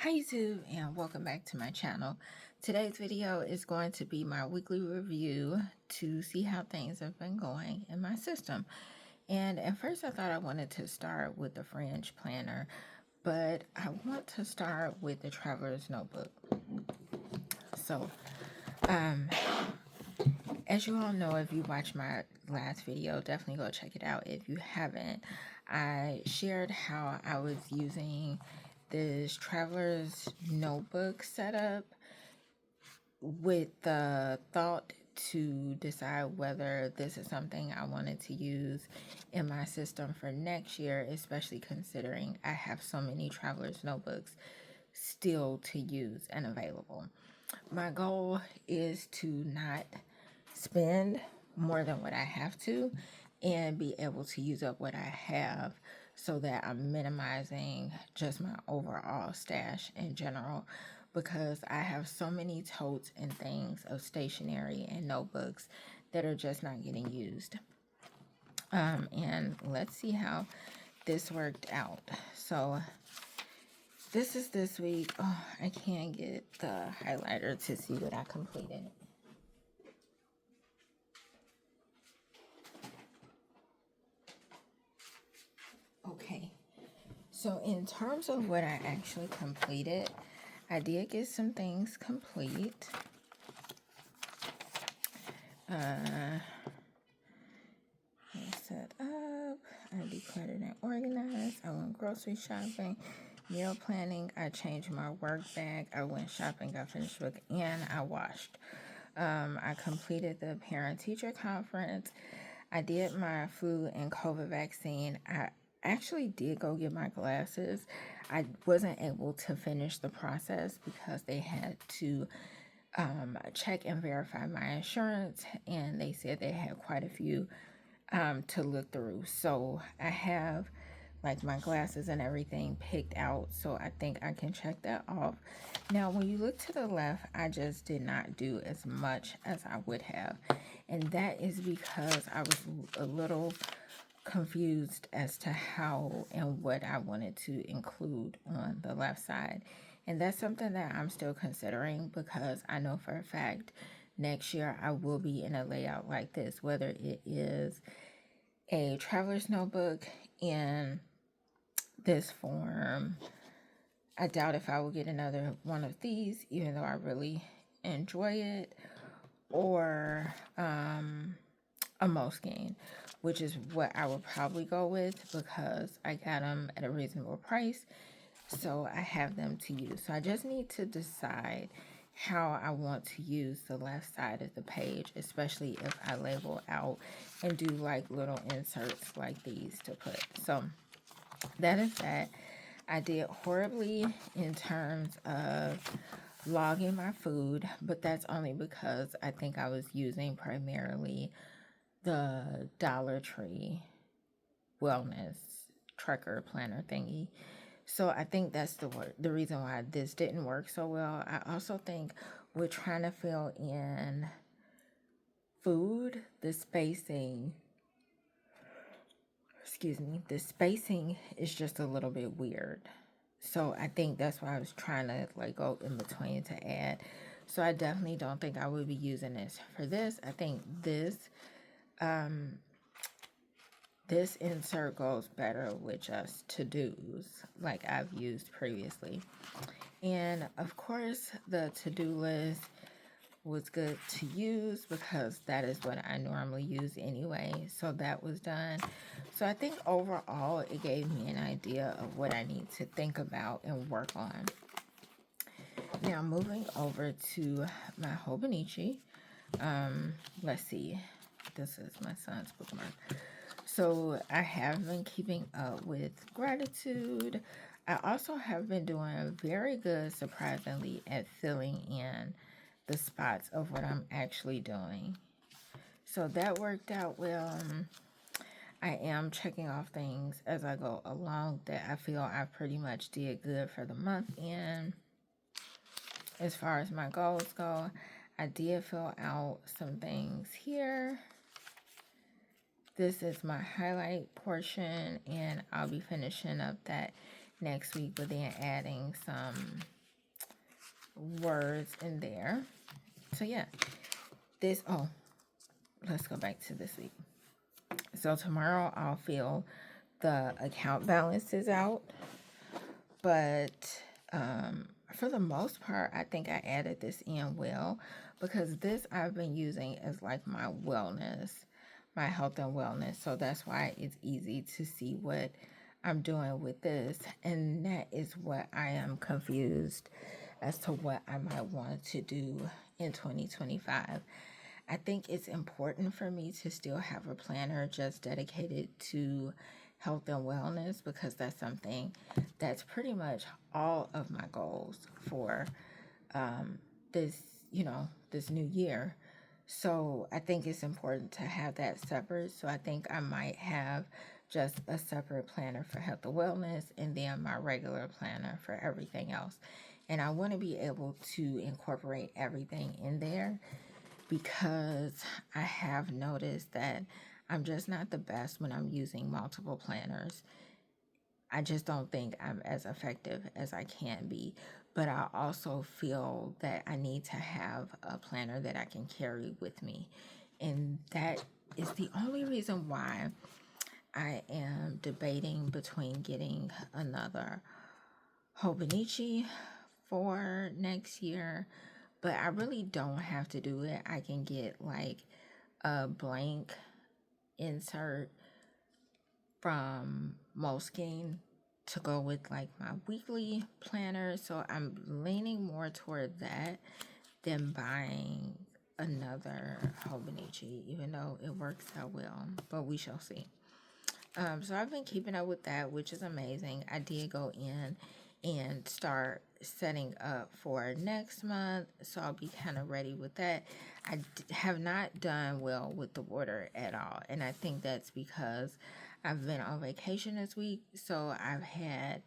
Hi YouTube, and welcome back to my channel. Today's video is going to be my weekly review to see how things have been going in my system. And at first I thought I wanted to start with the Fringe planner, but I want to start with the Traveler's Notebook. So as you all know, if you watched my last video, definitely go check it out. If you haven't, I shared how I was using this Traveler's Notebook setup with the thought to decide whether this is something I wanted to use in my system for next year, especially considering I have so many Traveler's Notebooks still to use and available. My goal is to not spend more than what I have to and be able to use up what I have so that I'm minimizing just my overall stash in general, because I have so many totes and things of stationery and notebooks that are just not getting used. And let's see how this worked out. So this is this week. Oh, I can't get the highlighter to see what I completed. Okay, so in terms of what I actually completed, I did get some things complete. I set up, I decluttered and organized, I went grocery shopping, meal planning, I changed my work bag, I went shopping, I finished book, and I washed. I completed the parent-teacher conference. I did my flu and COVID vaccine. I actually did go get my glasses. I wasn't able to finish the process because they had to check and verify my insurance, and they said they had quite a few to look through. So I have like my glasses and everything picked out, so I think I can check that off. Now when you look to the left, I just did not do as much as I would have, and that is because I was a little confused as to how and what I wanted to include on the left side. And that's something that I'm still considering, because I know for a fact next year I will be in a layout like this, whether it is a traveler's notebook in this form. I doubt if I will get another one of these, even though I really enjoy it, or a Moleskine, which is what I would probably go with because I got them at a reasonable price, so I have them to use. So I just need to decide how I want to use the left side of the page, especially if I label out and do like little inserts like these to put. So that is that. I did horribly in terms of logging my food, but that's only because I think I was using primarily the Dollar Tree wellness tracker planner thingy. So I think that's the reason why this didn't work so well. I also think we're trying to fill in food, the spacing is just a little bit weird. So I think that's why I was trying to like go in between to add. So I definitely don't think I would be using this for this. I think this this insert goes better with just to-dos like I've used previously. And of course the to-do list was good to use because that is what I normally use anyway. So that was done. So I think overall it gave me an idea of what I need to think about and work on. Now moving over to my Hobonichi. Let's see. This is my son's bookmark. So I have been keeping up with gratitude. I also have been doing very good, surprisingly, at filling in the spots of what I'm actually doing. So that worked out well. I am checking off things as I go along that I feel I pretty much did good for the month in. As far as my goals go, I did fill out some things here. This is my highlight portion, and I'll be finishing up that next week, but then adding some words in there. So yeah, let's go back to this week. So tomorrow I'll fill the account balances out, but for the most part, I think I added this in well, because this I've been using as like my wellness, my health and wellness. So that's why it's easy to see what I'm doing with this. And that is what I am confused as to what I might want to do in 2025. I think it's important for me to still have a planner just dedicated to health and wellness, because that's something that's pretty much all of my goals for this, this new year. So I think it's important to have that separate. So I think I might have just a separate planner for health and wellness, and then my regular planner for everything else. And I want to be able to incorporate everything in there, because I have noticed that I'm just not the best when I'm using multiple planners. I just don't think I'm as effective as I can be. But I also feel that I need to have a planner that I can carry with me. And that is the only reason why I am debating between getting another Hobonichi for next year. But I really don't have to do it. I can get like a blank insert from Moleskine to go with like my weekly planner. So I'm leaning more toward that than buying another Hobonichi, even though it works out well, but we shall see. So I've been keeping up with that, which is amazing. I did go in and start setting up for next month, so I'll be kind of ready with that. I have not done well with the water at all, and I think that's because I've been on vacation this week, so I've had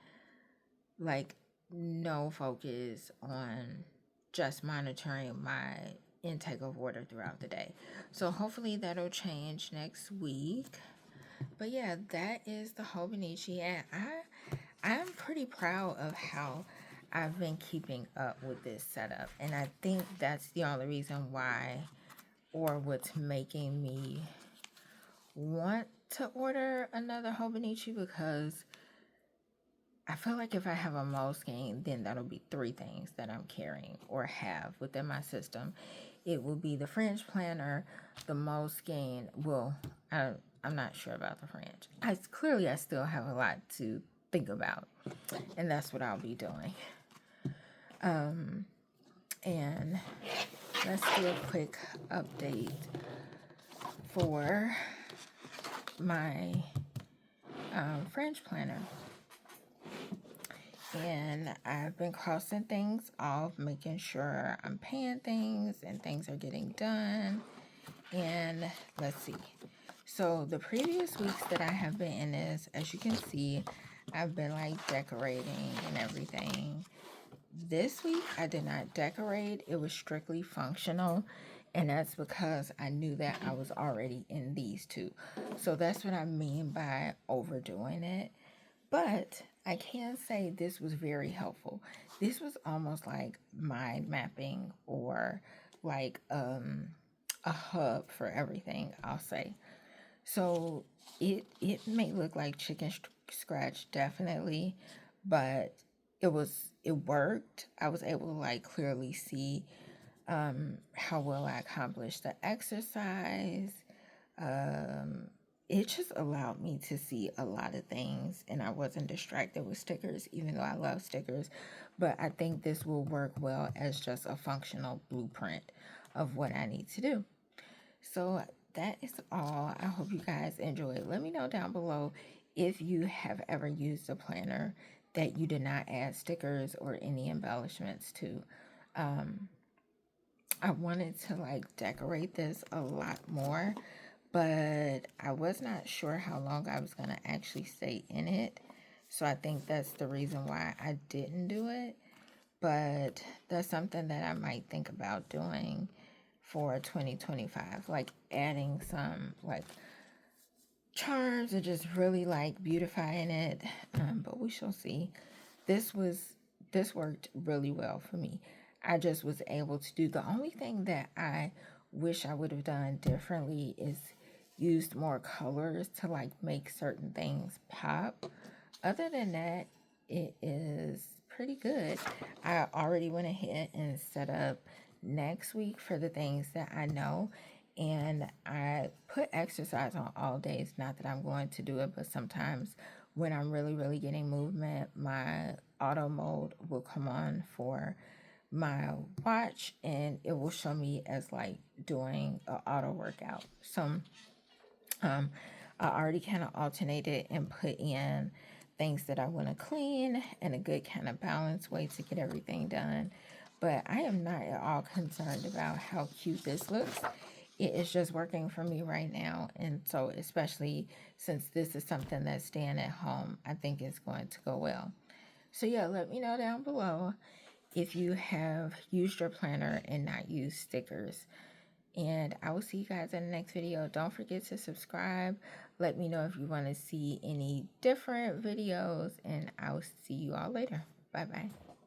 like no focus on just monitoring my intake of water throughout the day. So hopefully that'll change next week. But yeah, that is the Hobonichi, and I'm pretty proud of how I've been keeping up with this setup. And I think that's the only reason why, or what's making me want to order another Hobonichi, because I feel like if I have a Moleskine, then that'll be 3 things that I'm carrying or have within my system. It will be the Fringe planner, the Moleskine. Well, I'm not sure about the Fringe. I still have a lot to think about, and that's what I'll be doing. And let's do a quick update for my Fringe planner. And I've been crossing things off, making sure I'm paying things and things are getting done. And let's see. So the previous weeks that I have been in this, as you can see, I've been like decorating and everything. This week I did not decorate. It was strictly functional. And that's because I knew that I was already in these 2. So that's what I mean by overdoing it. But I can say this was very helpful. This was almost like mind mapping, or like a hub for everything, I'll say. So it may look like chicken scratch, definitely, but it worked. I was able to like clearly see how well I accomplished the exercise. It just allowed me to see a lot of things, and I wasn't distracted with stickers, even though I love stickers. But I think this will work well as just a functional blueprint of what I need to do. So that is all. I hope you guys enjoyed. Let me know down below if you have ever used a planner that you did not add stickers or any embellishments to. I wanted to like decorate this a lot more, but I was not sure how long I was going to actually stay in it. So I think that's the reason why I didn't do it. But that's something that I might think about doing for 2025, like adding some like charms or just really like beautifying it. But we shall see. This was this worked really well for me. I just was able to do the only thing that I wish I would have done differently is used more colors to like make certain things pop. Other than that, it is pretty good. I already went ahead and set up next week for the things that I know. And I put exercise on all days. Not that I'm going to do it, but sometimes when I'm really, really getting movement, my auto mode will come on for my watch and it will show me as like doing an auto workout. So um, I already kind of alternated and put in things that I want to clean and a good kind of balanced way to get everything done. But I am not at all concerned about how cute this looks. It is just working for me right now. And so, especially since this is something that's staying at home, I think it's going to go well. So, yeah, let me know down below if you have used your planner and not used stickers. And I will see you guys in the next video. Don't forget to subscribe. Let me know if you want to see any different videos. And I will see you all later. Bye-bye.